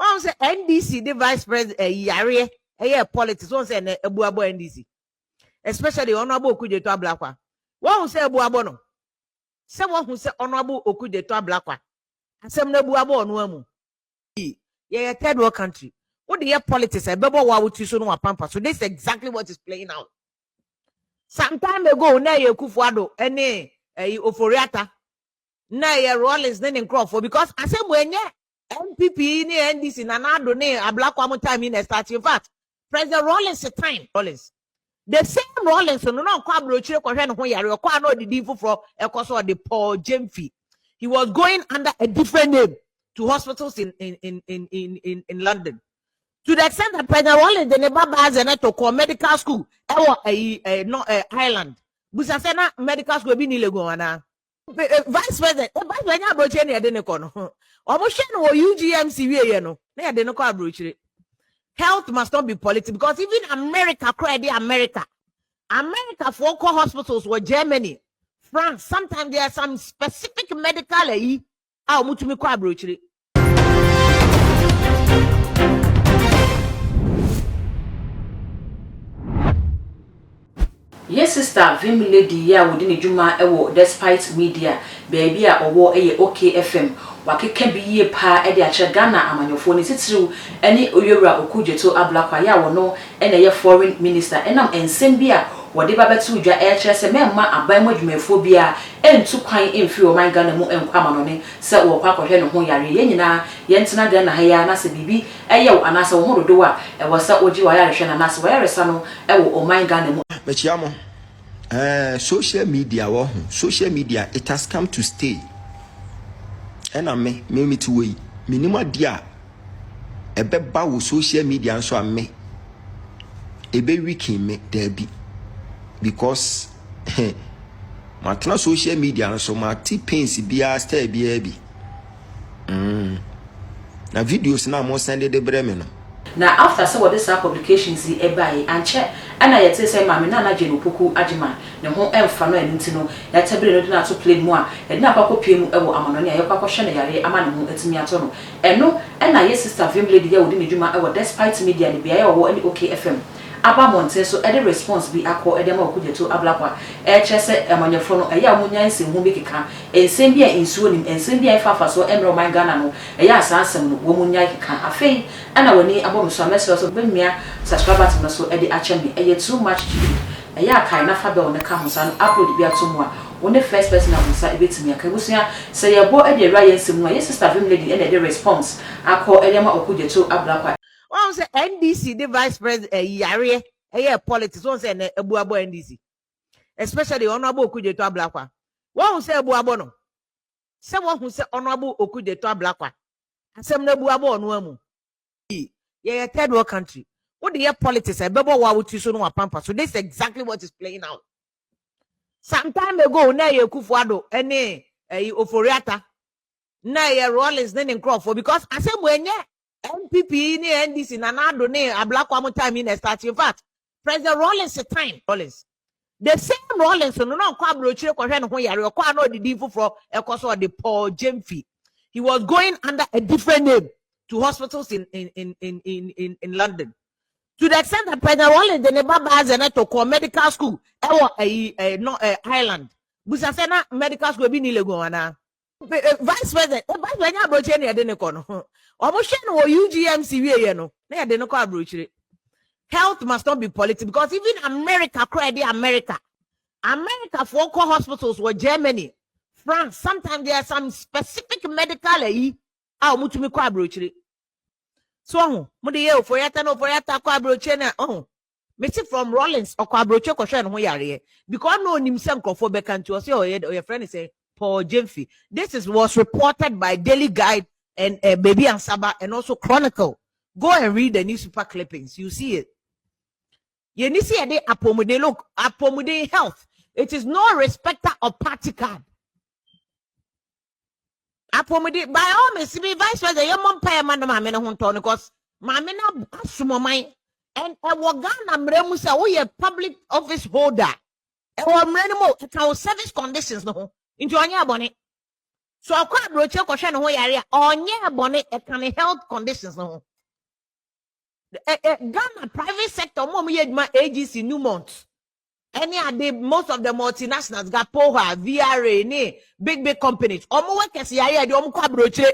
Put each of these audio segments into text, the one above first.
One say NDC, the vice president, Yare, politics. One say Ebuabo NDC, especially Honorable Okudzeto Ablakwa. One say Ebuabo no. Someone who say Honorable Okudzeto Ablakwa. And some Ebuabo no mu. Yeah, third world country. What the politics? I bebo wa wuti so no pampa. So this is exactly what is playing out. Some time ago, na ye Kufuado, any Oforiata, na ye Rollins, then in Crawford, because I said when ye MPP ni NDC nanado ne Ablakwa mo time in start. In fact, President Rollins time Rollins. The same Rollins no kwa brochire kwa hwe no ho yare kwa no didi fufro ekoso de Paul Jemfi. He was going under a different name to hospitals in London. To the extent that President Rollins the never has a to call medical school Ireland. Busasena medical school be ni lego ana. Vice President, vice president brochire ne de ne kono. Omo no UGMC we no. Na de no kwa brochire. Health must not be politics because even America America for core hospitals were Germany, France. Sometimes there are some specific medical mutumi kwa brochire. Yes, sister, Vim lady ya within a juma ewo despite media, baby or OK FM. Wakeke be ye pa edia Ghana amanyofoni sitru any Oyura Okudzeto Ablakwa ya wono ene foreign minister enam ensembia wode babetu dwa se memma abanmu adwumefo bia entu kwan emfi o man Ghana mu enkwama no ne se wo kwa kohwe no ho yare ye nyina ye ntena Ghana ha ya na se bibi eyew anase wo hododo a ewo se oji wa yare hwe na nase wo yare sa no ewo o man Ghana mu mechiamo social media it has come to stay. And I me to way minima dia ebeba wo social media nso ame ebe wiki me debi because matna social media nso ma T-Pains bia star bia bi na videos na mo send de breme no. Now after so what this publications e buy and check and I yet say mama na je no poku agima ne ho emfa no enti no ya tabere no na to play mu a e na kwakọ pie mu ewo amano ne ya kwakọ hwe ne yare ama ne ho etimi ato no eno and na yes sister Vim lady ya wodi ne djuma ewo despite media ne bia ya wo any OK FM aba monte so e response bi akọ e dem Okudzeto Ablakwa e chese amanyefo no e ya munya nsem hu bi keka ensem bia ensuo nim ensem bia ifafa so emro man Ghana no e ya asansem no wo munya keka afei ana woni abomso message so bemia subscribers no so e de achemi e too much e ya kai na fa be on ka hunsa no upload bi atomu a woni first person hunsa e betimi aka busua se ye bo e de ra yensem no ye sister Vim lady e de response akọ e dem Okudzeto Ablakwa. One say NDC, the vice president, Yare, politics. One say Ebuabo NDC, especially Honorable Okudzeto Ablakwa. One say Ebuabo no. Someone who say Honorable Okudzeto Ablakwa. And some Ebuabo no mu. Yeah, third world country. What the politics? I bebo wa wuti so no pampa. So this is exactly what is playing out. Some time ago, na ye Kufuado, any Oforiata, na ye Rollins, then in Crawford, because I said when ye MPP ni NDC nanado ne Ablakwa mo time in start. In fact, President Rollins time Rollins. The same Rollins no kwa brochire kwa hwe no ho yare kwa no didi fufro ekoso de Paul Jemfi. He was going under a different name to hospitals in London. To the extent that President Rollins the never has a to call medical school Ireland. Busasena medical school be ni lego ana. Vice president brochire ne de ne kono. Omo no UGMC we no. Na de no kwa brochire. Health must not be politics because even America America for core hospitals were Germany, France. Sometimes there are some specific medical mutumi kwa brochire. So mo de ye for yata kwa brochire na me see from Rollins or kwa brochire ko hwe no ho yare because no nim se nkofo beka nti o say your friend is say Paul Jemfi. This was reported by Daily Guide and Baby and Saba and also Chronicle. Go and read the newspaper clippings. You see it. You see a apomode look apomode health. It is no respecter of party card. Apomode by all means be vice president. Your mom pay man ma me no hunto because ma me na asumo man and e wo Ghana mremu say we a public office holder. E wo mremu mo account service conditions no into anya abone. So akwa abroche kwhwe ne ho yare onye bone e kan health conditions no. Ghana private sector mom ye ma AGC Newmont. Any are the most of the multinationals got Poha, VRA, big companies. Omo workers yare de omo kwa abroche.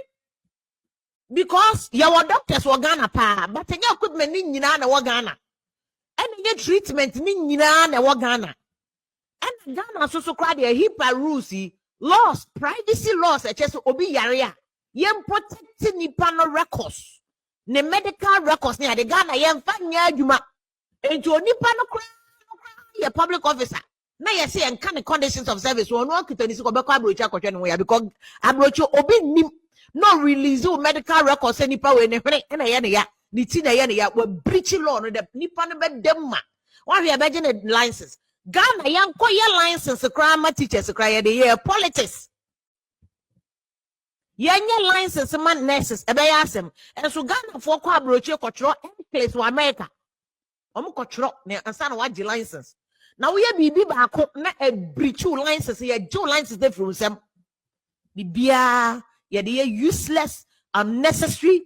Because your doctors were Ghana pa, but your equipment ni nyina na wo Ghana. And your treatment ni nyina na wo Ghana. And Ghana so crowd the HIPAA rules, laws, privacy laws, just obi yarea. Yem protecting nipa no records. Ne medical records ni the Ghana yem fa nya adwuma. Enti nipa no kra ye public officer. Na ye say en kan conditions of service won no kitani si ko be kwa abrochi akotwe no ya because abrochi obi nim no release medical records nipa we ne hwene na ye ne ya ni ti na ye ne ya we breach law no the nipa no be dem ma. One we be gene license. Ghana yanko ye license crime teachers cry ye politics. Yenye license man nurses ebe ya asem. And so Ghana for kwa abrochi kotro any place for America. Omo kotro ne ansa na waji license. Na we bibi baako na a breach license ye jo license dey from sem. Bibia ye dey useless, unnecessary,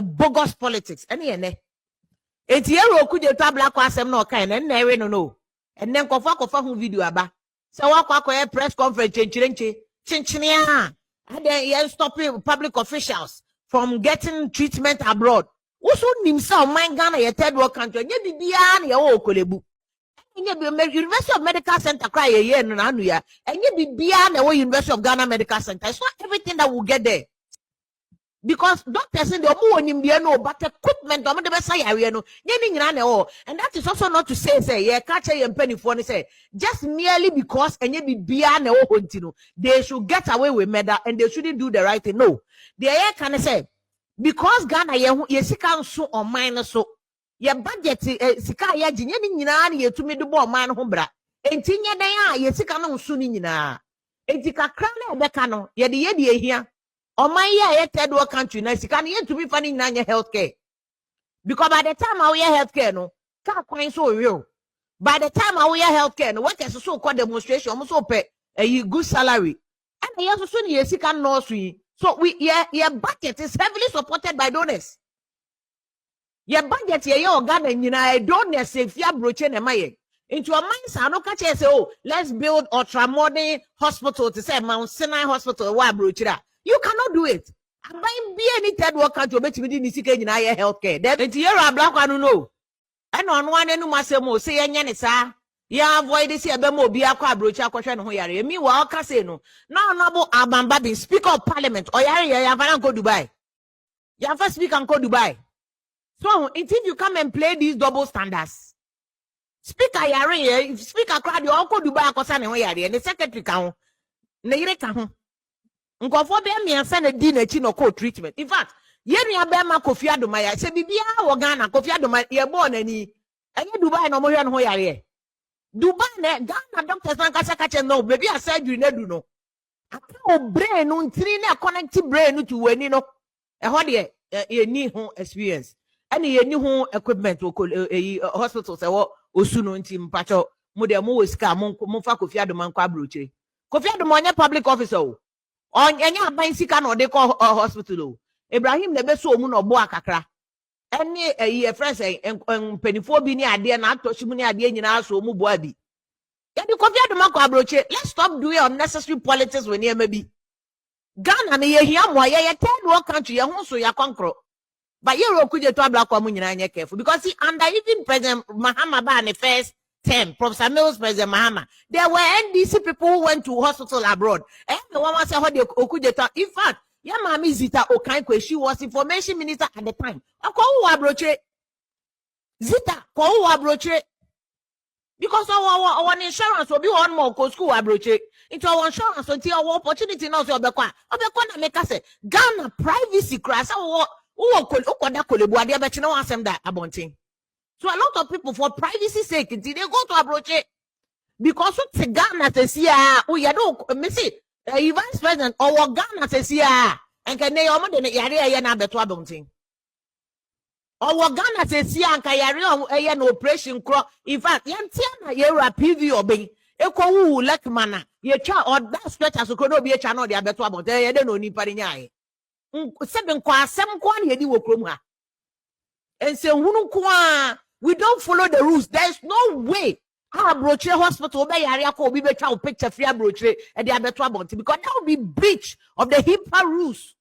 bogus politics. Any ene. Enti ye Okudzeto Ablakwa asem na okan na ewe no. And then kofa hu video aba. So wakwa press conference chinchini and then you stopping public officials from getting treatment abroad. Also nimsa mind Ghana ye third world country. Nye bibia na ye wo kolebu. University of Medical Center cry ye no na anu ya. Enye bibia na wo University of Ghana Medical Center. It's not everything that will get there. Because doctors in the omu onimdia no, but equipment omu de besa yare no. Nye nyina na o. And that is also not to say ye catch ye penny for say just merely because enye bibia na wo hontino they should get away with murder and they shouldn't do the right thing. No. The ye can say because Ghana ye sika nso on mine so ye budget sika ye nye ni nyina na ye tumi de bo man ho bra. Enti nye den a ye sika no nso ni nyina. Enti kakra na ebeka no ye de ehia. On my year, third world country, now you can to be funny in your healthcare. Because by the time I wear healthcare, no, can't quite so real. By the time I wear healthcare, no, what is so called demonstration, almost pay a good salary. And I also soon yes, you can nursery. So your budget is heavily supported by donors. Your budget, your Ghana, you know, donors, if you are broaching a maye. Into a mindset, I don't catch say, oh, let's build ultra modern hospital to say Mount Sinai Hospital, why broachira. You cannot do it. I'm buying be any third world country bet within the CK in higher healthcare. Then it's here a black one no. And on one and masemo say any sir. Ya avoid this here bemo be a quabrocha question who yare. Me wa casino. No noble Abamba speaker of parliament or yare ya go Dubai. Ya first speak and go Dubai. So until you come and play these double standards. Speaker yare, speaker crowd you all go Dubai cosane who yare and the secretary count. Nere count. Nkofo be me ansa na di na chi no call treatment. In fact, ye nua be ma Kofi Adoma ya se bibia wo Ghana Kofi Adoma ye bo na ni. Enye Dubai no mo hwe no ho yare. Dubai na Ghana doctors na kasa kache no baby a surgery na du no. Aka o brain no ntiri na connect brain no to wani no. E ho de ye ni ho experience. Ene ye ni ho equipment wo hospital se wo osu no nti mpacho mo de mo wo sika mo fa Kofi Adoma nkwa abrochire. Kofi Adoma onye public officer o. On enya ban sika no de call hospital. Ibrahim na be so mu no bo akakra. Ene ye friends penifo bi ni ade na atoshi mu ni ade nyina so mu bo abi. Ya di Kofi Adoma ko abroche. Let's stop doing unnecessary politics when here maybe. Ghana na ye hia mo ye third world country ye ho so ya konkro. But ye Okudzeto Ablakwa mu nyina anya careful because see under even President Mahama ba ne first term, Professor Mills, President Mahama, there were NDC people who went to hospital abroad. And the one was how they Okudzeto. In fact, your mommy Zita Okankwe, she was information minister at the time. Zita, because our insurance will be one more school abroche. Into our insurance until our opportunity now. So Obekwa na make us say Ghana privacy crash. So a lot of people, for privacy sake, they go to abroche because it's Ghana to see you know, Missy, vice president or Ghana to see and can they almost yare na beto abonting. Or Ghana to see and kayari an operation cro. In fact, yantiana yera PV obey Eko like mana. Ye cha or that stretch as no be a channel the abeto about ye de no ni parinya. Seven kwa sem kwa ye di wo krom ha. And say hunu kwa we don't follow the rules. There's no way. Brochure hospital be yare akọ obi betwa picture free brochure e de abeto about because that would be breach of the HIPAA rules.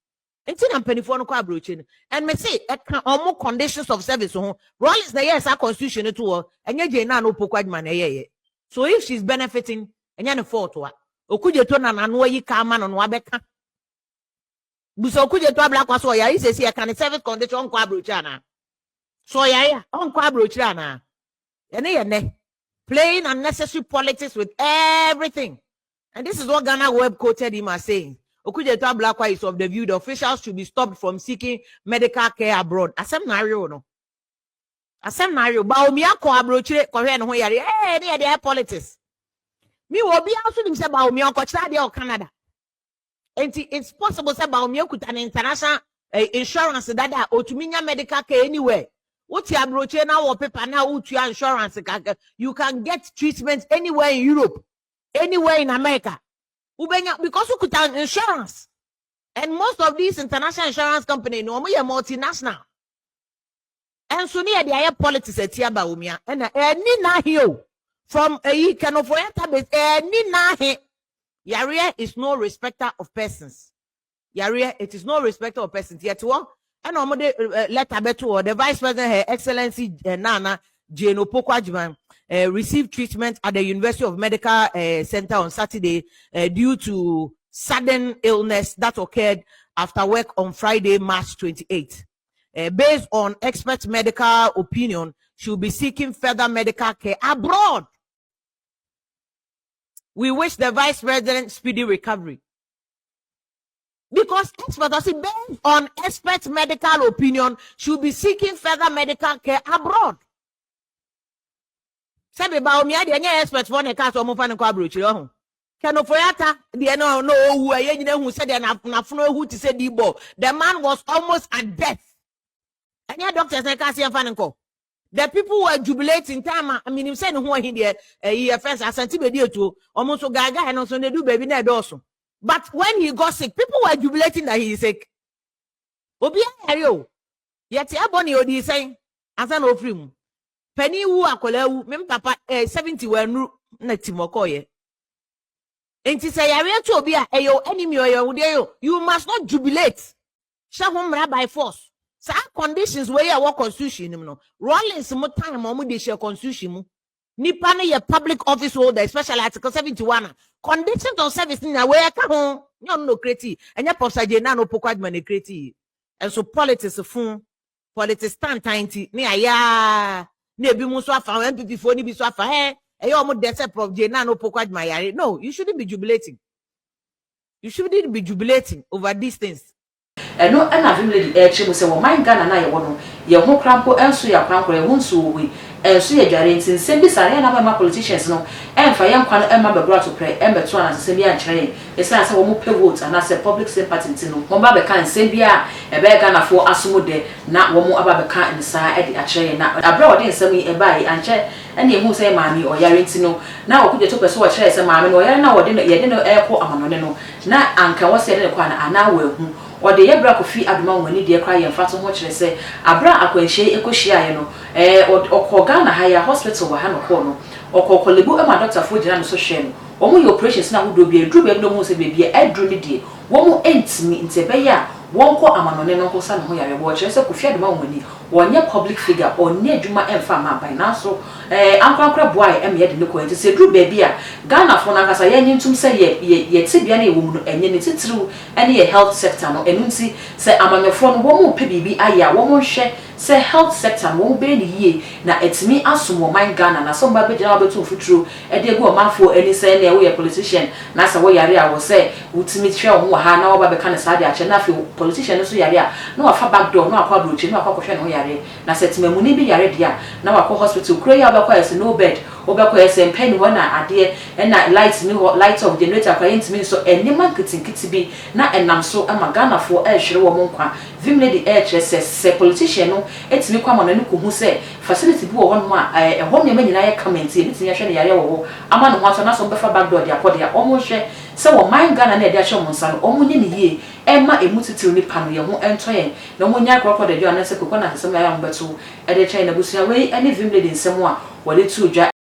Until I'm penny for no brochure. And me say more conditions of service ho. Rollins na yes our constitution to and ye na no pokwa man ye. So if she's benefiting and yana fault wa Okudzeto na nanu yi ka ma no abeka. Buso Okudzeto Ablakwa so ya ise see can service condition kwa brochure na. So ya on kwa brochure na. Ene playing unnecessary politics with everything. And this is what Ghana Web quoted him as saying. Okudzeto Ablakwa is of the view the officials should be stopped from seeking medical care abroad. Asem na real no. Asem na real. Ba omi akọ abrochire ko hwe no ho yare. Dey politics. Me will be also nim say ba omi akọ chira dey Canada. And it's possible say ba omi akuta an international insurance that otumi nya medical care anywhere. What you abrochire na wo paper na utua insurance you can get treatment anywhere in Europe, anywhere in America. Because you could have insurance. And most of these international insurance companies no are multinational. And so near the politics at Tiabaumia and any na here from a can of any na here. Yaria is no respecter of persons. Yaria, it is no respecter of persons. Yet one and letter beto the Vice President, Her Excellency Nana Jane Opoku received treatment at the University of Medical Center on Saturday due to sudden illness that occurred after work on Friday, March 28. Based on expert medical opinion, she will be seeking further medical care abroad. We wish the Vice President speedy recovery. Because experts say based on expert medical opinion, she will be seeking further medical care abroad. Sabe ba omi ade anya expert for ne ka so mo fa ne kwa brochire ho keno foyata de no owu aye nyina hu se de na funo hu ti se di bo. The man was almost at death. Anya doctors ne ka se fa ne ko. The people were jubilating time. I mean, you say no ho hin de first asante be di etu omo so gaga no so ne do baby na edoso. But when he got sick, people were jubilating that he is sick. Obi ayo yet aboni odi say asa no free mu. Penny wu akola wu mem papa 70 wanu na timoko ye. Enti say yare to obi a eyo enemy oyo de yo you must not jubilate. Sha ho by force. Sa conditions where your constitution no. Rollins mo time mo de share constitution mu. Nipa na ye public office holder especially article 71. Conditions of service na where ka ho no create. Enya Professor Jena no pokwa adman create. And so politics fun politics stand tiny ni aya na ebi mu so afa MPP fo ni bi so afa e yo mo dese Prof Jena no pokwa adman yare. No, you shouldn't be jubilating. You shouldn't be jubilating over these things. No, and I've really mu say wo man Ghana na ye wo no ye ho krampo enso ya kwankro ye ho nso we enso ye dware ntin sembi sare na ma politicians no emfa ye nkwa no emma begro to pray embeto na sembi a nkyere ye say wo mo pay vote and say public sympathy ntin no mo ba be kan sembi a e be Ghana fo asomode na wo mo aba be kan nsa e de a kyere na abra wo de nsam e ba yi anche ene ye hu say maami o yare ntin no na Okudzeto pese wo kyere say maami no yare na wo de ye de no e ko amanone no na anka wo se de kwa na ana wo hu or the Yabra Kofi Adman when he cry and fat much say Abra Aquenche Ecoshia or Kogana higher hospital or Hano Corno or Kokolibu and my doctor for the so shame. Or your operations now would be a drew no more baby a drew me 1 more ends me in Tebeya 1 call Amon Uncle San Hoya watch as a Kofi Adman when or near public figure or near Juma and Farmer by now so Uncle Crab boy and yet no going to say drew baby Ghana for Nakasa yen to say yet Sibiani woman and yen it's true any health sector no and see say I'm on your phone 1 more PBB aya 1 more share say health sector won't be ye na it's me asumo mind Ghana na somebody job to futuru e dey go man for any say na we politician na say we yare I will say ultimate share ho ha na oba be kan say dey ache na fi politician so yare na wa fa back door na akwa brochi na akwa hwe no yare na say timamuni bi yare dia na wa ko hospital kro ya ba kwa say no bed obekọ ese mpẹ ni ho na ade na light ni ho light of generator kwa yentimi so enema nkitinkiti bi na enam so ama Ghana fo ehwere wo nkwa vim lady se politician no etimi kwa ma no ko hu se facility bi wo ho no a ho nyema nyina ye comment e bitini hwe ne yare wo ho ama no ho aso na so befa backdoor dia kodia omo hwe se wo man Ghana na e de ahwe mo nsa no omo nye ne yie ema emutitiru ni pano ye ho entoye na omo nya akwa de dio na se kokona se ma ya mbeto e de China busia we ani vim lady nsem a wale tu dwa